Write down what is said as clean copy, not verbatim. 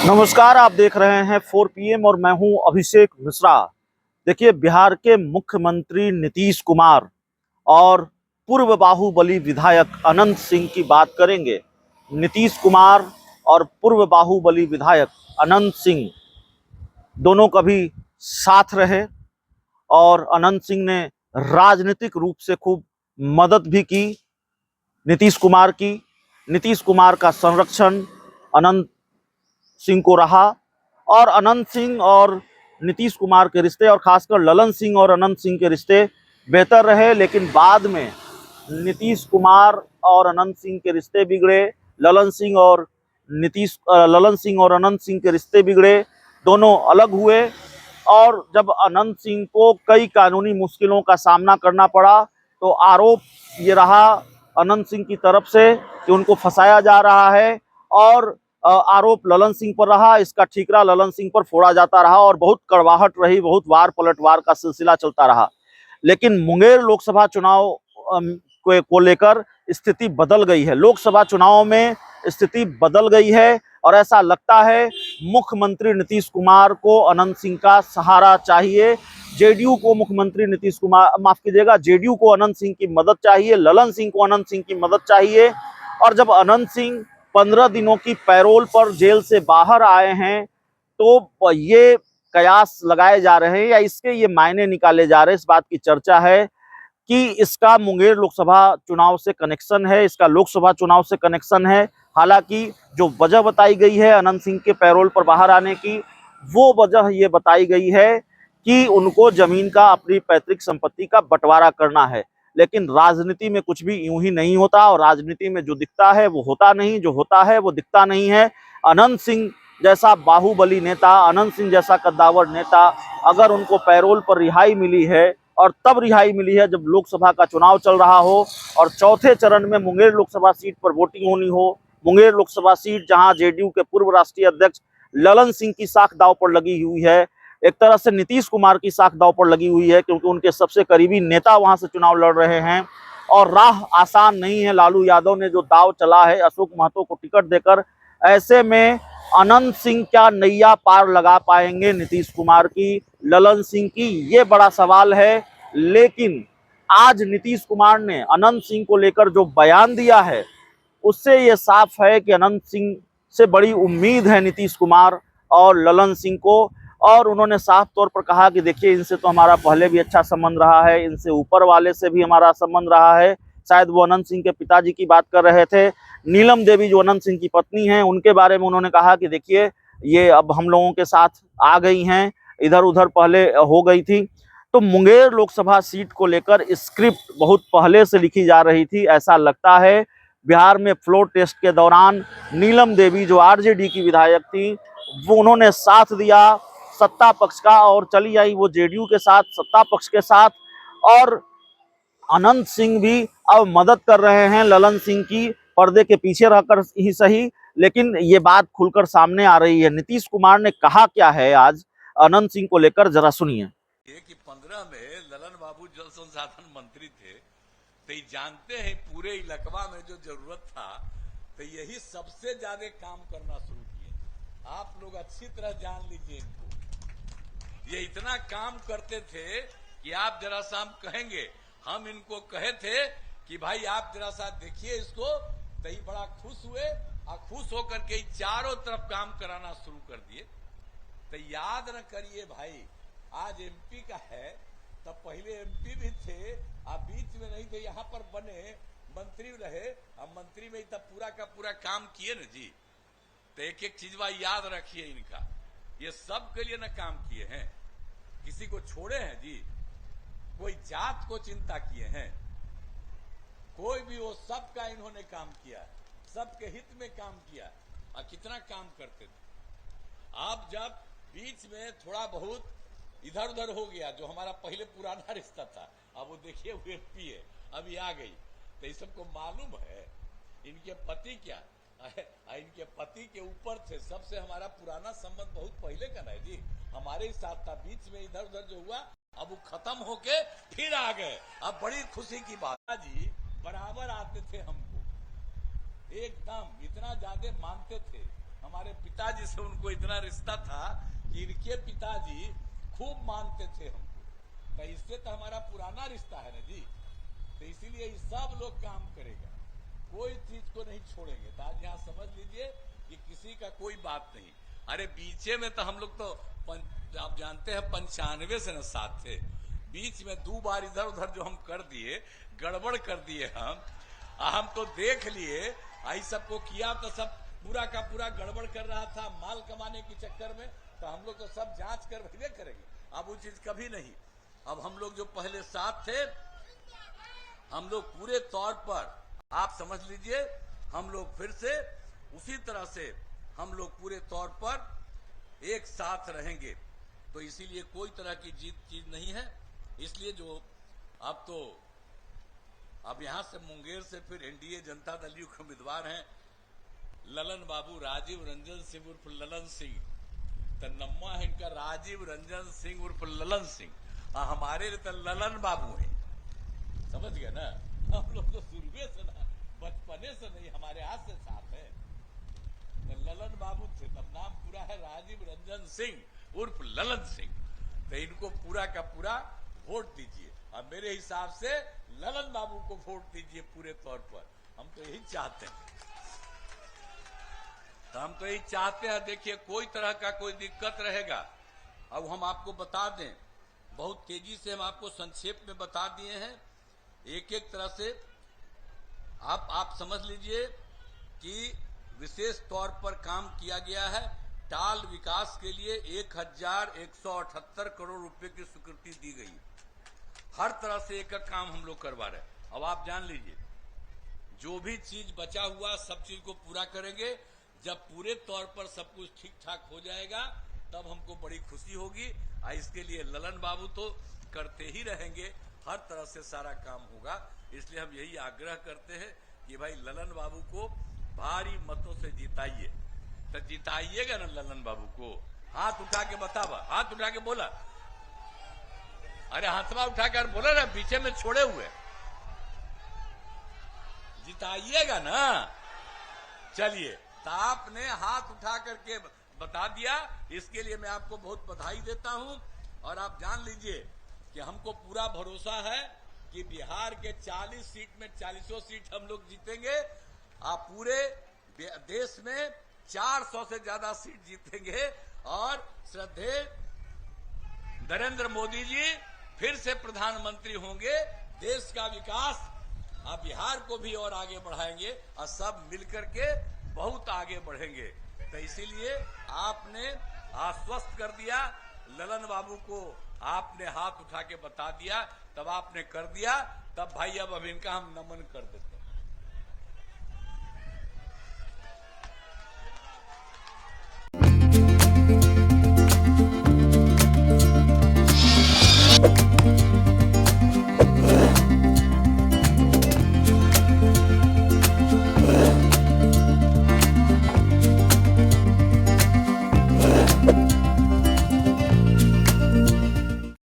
नमस्कार, आप देख रहे हैं 4 PM और मैं हूं अभिषेक मिश्रा। देखिए, बिहार के मुख्यमंत्री नीतीश कुमार और पूर्व बाहुबली विधायक अनंत सिंह की बात करेंगे। नीतीश कुमार और पूर्व बाहुबली विधायक अनंत सिंह दोनों कभी साथ रहे और अनंत सिंह ने राजनीतिक रूप से खूब मदद भी की नीतीश कुमार की। नीतीश कुमार का संरक्षण अनंत सिंह को रहा और अनंत सिंह और नीतीश कुमार के रिश्ते और खासकर ललन सिंह और अनंत सिंह के रिश्ते बेहतर रहे। लेकिन बाद में नीतीश कुमार और अनंत सिंह के रिश्ते बिगड़े, ललन सिंह और अनंत सिंह के रिश्ते बिगड़े, दोनों अलग हुए। और जब अनंत सिंह को कई कानूनी मुश्किलों का सामना करना पड़ा तो आरोप ये रहा अनंत सिंह की तरफ से कि उनको फंसाया जा रहा है और आरोप ललन सिंह पर रहा। इसका ठीकरा ललन सिंह पर फोड़ा जाता रहा और बहुत कड़वाहट रही, बहुत वार पलटवार का सिलसिला चलता रहा। लेकिन मुंगेर लोकसभा चुनाव को लेकर स्थिति बदल गई है। लोकसभा चुनाव में स्थिति बदल गई है और ऐसा लगता है मुख्यमंत्री नीतीश कुमार को अनंत सिंह का सहारा चाहिए। जेडीयू को मुख्यमंत्री नीतीश कुमार, माफ कीजिएगा, जेडीयू को अनंत सिंह की मदद चाहिए, ललन सिंह को अनंत सिंह की मदद चाहिए। और जब अनंत सिंह 15 दिनों की पैरोल पर जेल से बाहर आए हैं तो ये कयास लगाए जा रहे हैं या इसके ये मायने निकाले जा रहे हैं, इस बात की चर्चा है कि इसका मुंगेर लोकसभा चुनाव से कनेक्शन है, इसका लोकसभा चुनाव से कनेक्शन है। हालांकि जो वजह बताई गई है अनंत सिंह के पैरोल पर बाहर आने की, वो वजह ये बताई गई है कि उनको जमीन का, अपनी पैतृक संपत्ति का बंटवारा करना है। लेकिन राजनीति में कुछ भी यूं ही नहीं होता और राजनीति में जो दिखता है वो होता नहीं, जो होता है वो दिखता नहीं है। अनंत सिंह जैसा बाहुबली नेता, अनंत सिंह जैसा कद्दावर नेता, अगर उनको पैरोल पर रिहाई मिली है और तब रिहाई मिली है जब लोकसभा का चुनाव चल रहा हो और चौथे चरण में मुंगेर लोकसभा सीट पर वोटिंग होनी हो, मुंगेर लोकसभा सीट जहां जेडीयू के पूर्व राष्ट्रीय अध्यक्ष ललन सिंह की साख दांव पर लगी हुई है, एक तरह से नीतीश कुमार की साख दांव पर लगी हुई है क्योंकि उनके सबसे करीबी नेता वहां से चुनाव लड़ रहे हैं और राह आसान नहीं है। लालू यादव ने जो दाव चला है अशोक महतो को टिकट देकर, ऐसे में अनंत सिंह क्या नैया पार लगा पाएंगे नीतीश कुमार की, ललन सिंह की, ये बड़ा सवाल है। लेकिन आज नीतीश कुमार ने अनंत सिंह को लेकर जो बयान दिया है उससे ये साफ है कि अनंत सिंह से बड़ी उम्मीद है नीतीश कुमार और ललन सिंह को। और उन्होंने साफ तौर पर कहा कि देखिए, इनसे तो हमारा पहले भी अच्छा संबंध रहा है, इनसे ऊपर वाले से भी हमारा संबंध रहा है। शायद वो अनंत सिंह के पिताजी की बात कर रहे थे, नीलम देवी जो अनंत सिंह की पत्नी हैं, उनके बारे में उन्होंने कहा कि देखिए, ये अब हम लोगों के साथ आ गई हैं, इधर उधर पहले हो गई थी। तो मुंगेर लोकसभा सीट को लेकर स्क्रिप्ट बहुत पहले से लिखी जा रही थी। ऐसा लगता है बिहार में फ्लोर टेस्ट के दौरान नीलम देवी जो आरजेडी की विधायक थी, वो उन्होंने साथ दिया सत्ता पक्ष का और चली आई वो जेडीयू के साथ, सत्ता पक्ष के साथ। और अनंत सिंह भी अब मदद कर रहे हैं ललन सिंह की, पर्दे के पीछे रहकर ही सही, लेकिन ये बात खुलकर सामने आ रही है। नीतीश कुमार ने कहा क्या है आज अनंत सिंह को लेकर, जरा सुनिए। कि 15 में ललन बाबू जल संसाधन मंत्री थे, तो जानते हैं पूरे इलाका में जो जरूरत था तो यही सबसे ज्यादा काम करना शुरू किए। आप लोग अच्छी तरह जान लीजिए इनको, ये इतना काम करते थे कि आप जरा सा हम कहेंगे, हम इनको कहे थे कि भाई आप जरा सा देखिए इसको, तो ही बड़ा खुश हुए और खुश होकर के चारों तरफ काम कराना शुरू कर दिए। तो याद न करिए भाई, आज एमपी का है, तब पहले एमपी भी थे, आप बीच में नहीं थे, यहाँ पर बने मंत्री रहे, अब मंत्री में तब पूरा का पूरा काम किए न जी। तो एक एक चीज याद रखिए, इनका ये सब के लिए न काम किए हैं, किसी को छोड़े हैं जी, कोई जात को चिंता किए हैं, कोई भी वो सबका इन्होंने काम किया, सबके हित में काम किया और कितना काम करते थे। अब जब बीच में थोड़ा बहुत इधर उधर हो गया, जो हमारा पहले पुराना रिश्ता था, अब वो देखिए वो एमपी है, अभी आ गई, तो ये सबको मालूम है इनके पति क्या, इनके पति के ऊपर थे, सबसे हमारा पुराना संबंध बहुत पहले का नहीं जी, हमारे ही साथ था। बीच में इधर उधर जो हुआ अब वो खत्म होके फिर आ गए, अब बड़ी खुशी की बात जी। बराबर आते थे हमको, एकदम इतना ज्यादा मानते थे हमारे पिताजी से उनको इतना रिश्ता था कि इनके पिताजी खूब मानते थे हमको, तो इससे तो हमारा पुराना रिश्ता है ना जी। तो इसीलिए ये सब लोग काम करेगा, कोई चीज को नहीं छोड़ेंगे। तो आज यहाँ समझ लीजिए कि किसी का कोई बात नहीं। अरे बीचे में तो हम लोग तो आप जानते हैं 95 से न साथ थे, बीच में 2 बार इधर उधर जो हम कर दिए, गड़बड़ कर दिए हम तो देख लिए। आई सबको किया तो सब पूरा का पूरा गड़बड़ कर रहा था माल कमाने के चक्कर में, तो हम लोग तो सब जांच कर भैया करेंगे। अब वो चीज कभी नहीं। अब हम लोग जो पहले साथ थे, हम लोग पूरे तौर पर आप समझ लीजिए, हम लोग फिर से उसी तरह से हम लोग पूरे तौर पर एक साथ रहेंगे। तो इसीलिए कोई तरह की जीत चीज नहीं है। इसलिए जो अब यहां से मुंगेर से फिर एनडीए जनता दल के उम्मीदवार हैं ललन बाबू, राजीव रंजन सिंह उर्फ ललन सिंह। तो नम्मा है इनका राजीव रंजन सिंह उर्फ ललन सिंह, हमारे लिए तो ललन बाबू है। समझ गए ना, हम लोग तो शुरुए से ना, बचपने से नहीं, हमारे हाथ से साथ है। तो ललन बाबू थे, तब नाम पूरा है राजीव रंजन सिंह उर्फ ललन सिंह। तो इनको पूरा का पूरा वोट दीजिए। अब मेरे हिसाब से ललन बाबू को वोट दीजिए पूरे तौर पर। हम तो यही चाहते हैं, तो हम तो यही चाहते हैं। देखिए कोई तरह का कोई दिक्कत रहेगा, अब हम आपको बता दें, बहुत तेजी से हम आपको संक्षेप में बता दिए हैं एक एक तरह से। आप समझ लीजिए कि विशेष तौर पर काम किया गया है। टाल विकास के लिए 1178 करोड़ रुपए की स्वीकृति दी गई। हर तरह से एक काम हम लोग करवा रहे हैं। अब आप जान लीजिए, जो भी चीज बचा हुआ सब चीज को पूरा करेंगे। जब पूरे तौर पर सब कुछ ठीक ठाक हो जाएगा तब हमको बड़ी खुशी होगी। इसके लिए ललन बाबू तो करते ही रहेंगे, हर तरह से सारा काम होगा। इसलिए हम यही आग्रह करते हैं कि भाई ललन बाबू को भारी मतों से जिताइए। तो जिताइएगा ना ललन बाबू को? हाथ उठा के बतावा, हाथ उठा के बोला, अरे हाथवा उठाकर बोला ना, पीछे में छोड़े हुए, जिताइएगा ना। चलिए, तो आपने हाथ उठा करके बता दिया, इसके लिए मैं आपको बहुत बधाई देता हूं। और आप जान लीजिए कि हमको पूरा भरोसा है कि बिहार के 40 सीट में 40 सीट हम लोग जीतेंगे। आप पूरे देश में 400 से ज्यादा सीट जीतेंगे और श्रद्धेय नरेंद्र मोदी जी फिर से प्रधानमंत्री होंगे। देश का विकास अब बिहार को भी और आगे बढ़ाएंगे और सब मिलकर के बहुत आगे बढ़ेंगे। तो इसीलिए आपने आश्वस्त कर दिया ललन बाबू को, आपने हाथ उठा के बता दिया, तब आपने कर दिया, तब भाई अब इनका हम नमन कर देते।